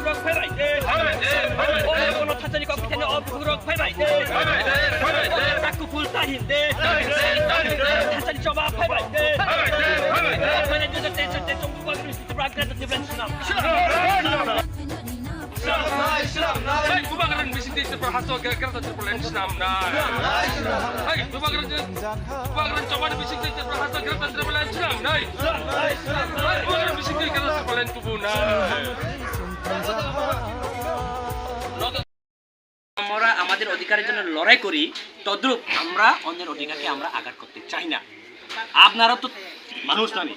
부그럭 파이바이데 오늘 타짜니 꺾이테니 부그럭 파이바이데 자꾸 불타인데 타짜니 좁아 파이바이데 만약 늦을 때 있을 때 정부가 그럴 수 있도록 그래도 디플랜스나 Hai, bubagan bising dito para hasto kaya triple Islam na. Hai, bubagan coba di bising dito para hasto kaya triple Islam na. Hai, bubagan bising dito kaya triple tubuh na. আমরা আমাদের অধিকারের জন্য লড়াই করি তদ্রুপ আমরা অন্যের অধিকারকে আমরা আঘাত করতে চাই না। আপনারা তো মানুষ নয়,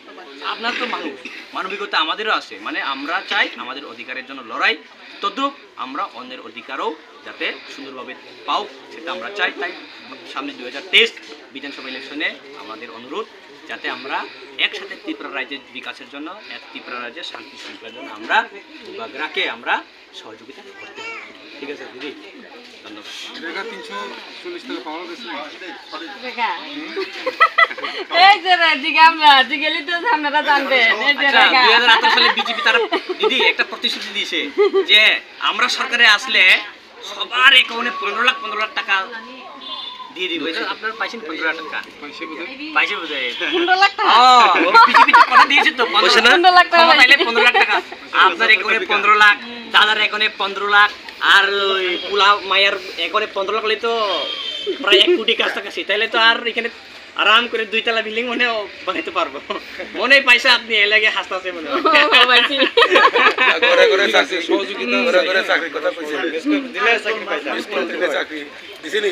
আপনারা তো মানুষ, মানবিকতা আমাদেরও আছে, মানে আমরা চাই আমাদের অধিকারের জন্য লড়াই তদ্রুপ আমরা অন্যের অধিকারও যাতে সুন্দরভাবে পাও সেটা আমরা চাই। তাই সামনে 2023 বিধানসভা ইলেকশনে আমাদের অনুরোধ যাতে আমরা একসাথে ত্রিপুরা রাজ্যের বিকাশের জন্য ত্রিপুরা রাজ্যের শান্তি শৃঙ্খলার জন্য আমরা বুবাগরাকে আমরা সহযোগিতা করতে পারি। ঠিক আছে দিদি, ধন্যবাদ। Mereka 340 টাকা পাওয়া গেছে। দেখা এই যে জিগাম না জিগেলি তো আপনারা জানবেন এই যে দেখা 2018 সালে বিজেপি তারা দিদি একটা প্রতিশ্রুতি দিয়েছে যে আমরা সরকারে আসলে সবার অ্যাকাউন্টে 15 লাখ টাকা দিয়ে দিব। আপনারা পাইছেন 15 লাখ টাকা? পাইছে বোধহয় 15 লাখ টাকা। বিজেপি তো কথা দিয়েছে তো 15 লাখ টাকা পাইলে 15 লাখ টাকা। আপনার অ্যাকাউন্টে 15 লাখ, দাদার অ্যাকাউন্টে 15 লাখ, আর ওই পুলা মায়ের অ্যাকাউন্টে 15 লাখ হলে তো প্রায় 1 কোটি কাছাকাছি। তাইলে তো আর এখানে আরাম করে 2 তলা বিল্ডিং মনে বানাইতে পারবো। মনে পাইছে আপনি এর লাগে হাসতাছে মনে হয়। পাইছি করে করে চাকরি সহযোগিতা করে চাকরি কথা কইছে। দিলে চাকরি পাইছে। স্কুল থেকে চাকরি দিছিনি?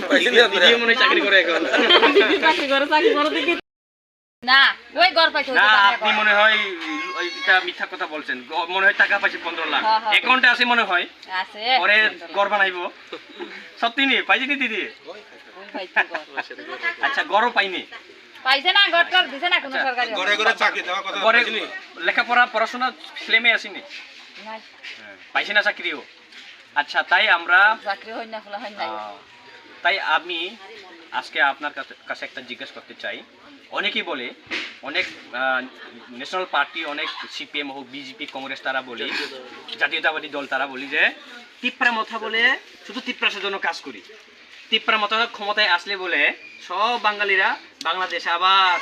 পাইছিনি আপনারা? দিদি মনে হয় চাকরি করে এখন। চাকরি করে দেখি না ওই ঘর পাইছো না আপনি মনে হয় এটা মিথ্যা কথা বলছেন। মনে হয় টাকা পাইছে 15 লাখ, অ্যাকাউন্টে আছে মনে হয়, আছে পরে ঘর বানাইবো। সত্যি নি পাইছেনি দিদি? আচ্ছা ঘরও পাইনি, পাইছে না ঘরটার দিছে না কোন সরকারি ঘরে ঘরে চাকরি দেওয়া কথা ঘরে বলছিনি? লেখাপড়া পড়াশোনা ছেলেমেয়ে আসেনি, নাই পাইছে না চাকরিও। আচ্ছা তাই আমরা চাকরি হই না খোলা হয় নাই তাই আমি আজকে আপনার কাছে একটা জিজ্ঞেস করতে চাই। অনেকেই বলে, অনেক ন্যাশনাল পার্টি, অনেক সিপিএম হোক, বিজেপি, কংগ্রেস তারা বলি, জাতীয়তাবাদী দল তারা বলি যে তিপ্রা মথা বলে শুধু তিপ্রাসের জন্য কাজ করি, তিপ্রা মথা ক্ষমতায় আসলে বলে সব বাঙালিরা বাংলাদেশে আবার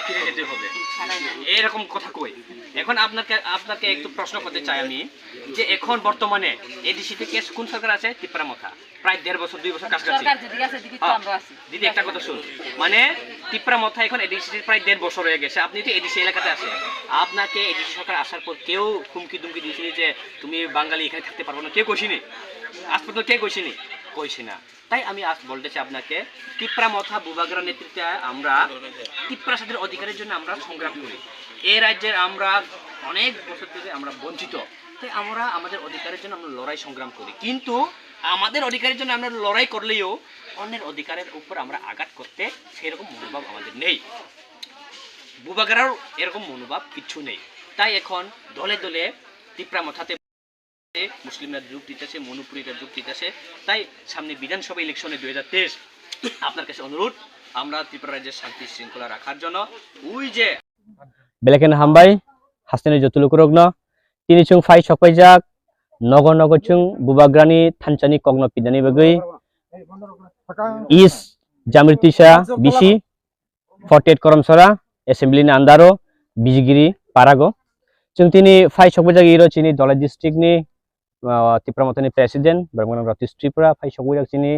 ফিরে যেতে হবে, এরকম কথা কই। এখন আপনাকে একটু প্রশ্ন করতে চাই আমি যে এখন বর্তমানে এডিসিতে কেস কোন সরকার আছে? তিপ্রা মথা, প্রায় 1.5 বছর 2 বছর কাছাকাছি। সরকার যদি আছে দেখি তো আমরা আছি। দিদি একটা কথা শুন, মানে তিপ্রা মথা এখন এডিসি প্রায় 1.5 বছর হয়ে গেছে। আপনি তো এডিসি এলাকাতে আছেন, আপনাকে এডিসি সরকার আসার পর কেউ হুমকি দুমকি দিয়েছিনি যে তুমি বাঙালি এখানে থাকতে পারবো না? কেউ কইছিনি? আজ পর্যন্ত কে কইছিনি? কইছি না। তাই আমি আজ বলতে চাই আপনাকে, তিপ্রা মথা বুবাগরা নেতৃত্বে আমরা তিপ্রাসাদের অধিকারের জন্য আমরা সংগ্রাম করি। এই রাজ্যের আমরা অনেক বছর থেকে আমরা বঞ্চিত, তাই আমরা আমাদের অধিকারের জন্য আমরা লড়াই সংগ্রাম করি। কিন্তু আমাদের অধিকারের জন্য আমরা লড়াই করলেও অন্যের অধিকারের উপর আমরা আঘাত করতে সেরকম মনোভাব আমাদের নেই। বুবাগরারও এরকম মনোভাব কিছু নেই। তাই এখন দলে দলে তিপ্রা মথাতে মুসলিমরা যোগ দিতেছে, মণিপুরীরা যোগ দিতেছে। তাই সামনে বিধানসভা ইলেকশনে 2023 আপনার কাছে অনুরোধ, আমরা ত্রিপুরা রাজ্যের শান্তি শৃঙ্খলা রাখার জন্য ওই যে বেলেকেন হামবাই হাসনে জতুলুকুরগ্ন তিনি chung fai chokpaijak nogo nogo chung bubagrani thanchani kogno pidani bagui is jamritisa bisi 48 koromsora assembly ni andaro bijigiri parago chung tini fai chokpaijak iro chini dolai district ni Tipra Mothani president Barmanang Ratis Tripura fai chokpaijak chini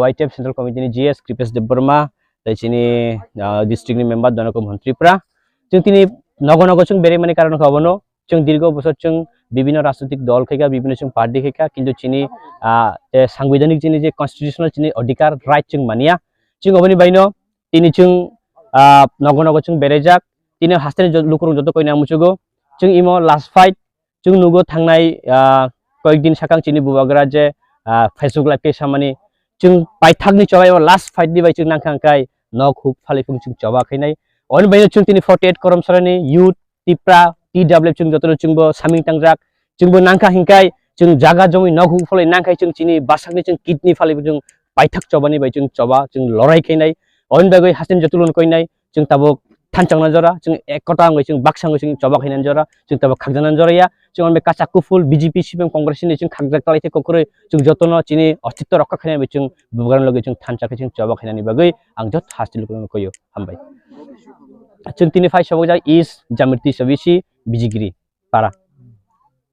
YTF central committee ni GS Kripesh Debbarma tai chini district ni member Donakom Tripura chung tini nogo nogo chung bere mani karon khabono chung dirgo bosor chung বিভিন্ন রাজনৈতিক দল থেকে বিভিন্ন chung party থেকে কিন্তু চিনি সাংবিধানিক চিনি যে কনস্টিটিউশনাল চিনি অধিকার রাইট chung মানিয়া chung অবনি বাইনো তিনি chung নগ নগ chung বেরেজাক তিনি হাস্তেনি লুকুরং যত কইনা মুচুগো chung ইমো লাস্ট ফাইট chung নুগো থাংনাই কয়েকদিন সাকাং চিনি বুবাগরা যে ফেসবুক লাইভ কে সামানি chung পাইথাগনি চবাই লাস্ট ফাইট দি বাই chung নাংখাংকাই নক হুক ফালিফুং chung চবা খাইনাই অবনি বাইনো chung তিনি 48 করম সরানি youth Tipra TW chung jotolo chung bo saming tangjak chung bo nangka hingkai chung jaga jomi noghung folai nangkai chung chini basakni chung kidney phali chung paithak chobani bai chung choba chung lorai khainai on bagoi hasin jotulon koinai chung tabo थानचांना जरा जों एकटा आंगै जों बाक्सांगै जों जबा Hainan जरा जों तब खागजानान जराया जों बे काचा कुफुल बीजेपी सिपिएम कांग्रेस नि जों खागजाक तालाइते ककरै जों जतन चिनि अस्तित्व रक्षा खालामनाय जों बुबाग्रान लगे जों थानचाखै जों जबा हैनानि बागै आं जत हास्तिलुखौ कयो हामबाय जों तिनि फाइ सबजा इस जामिति सबिसि बिजिगिरि पारा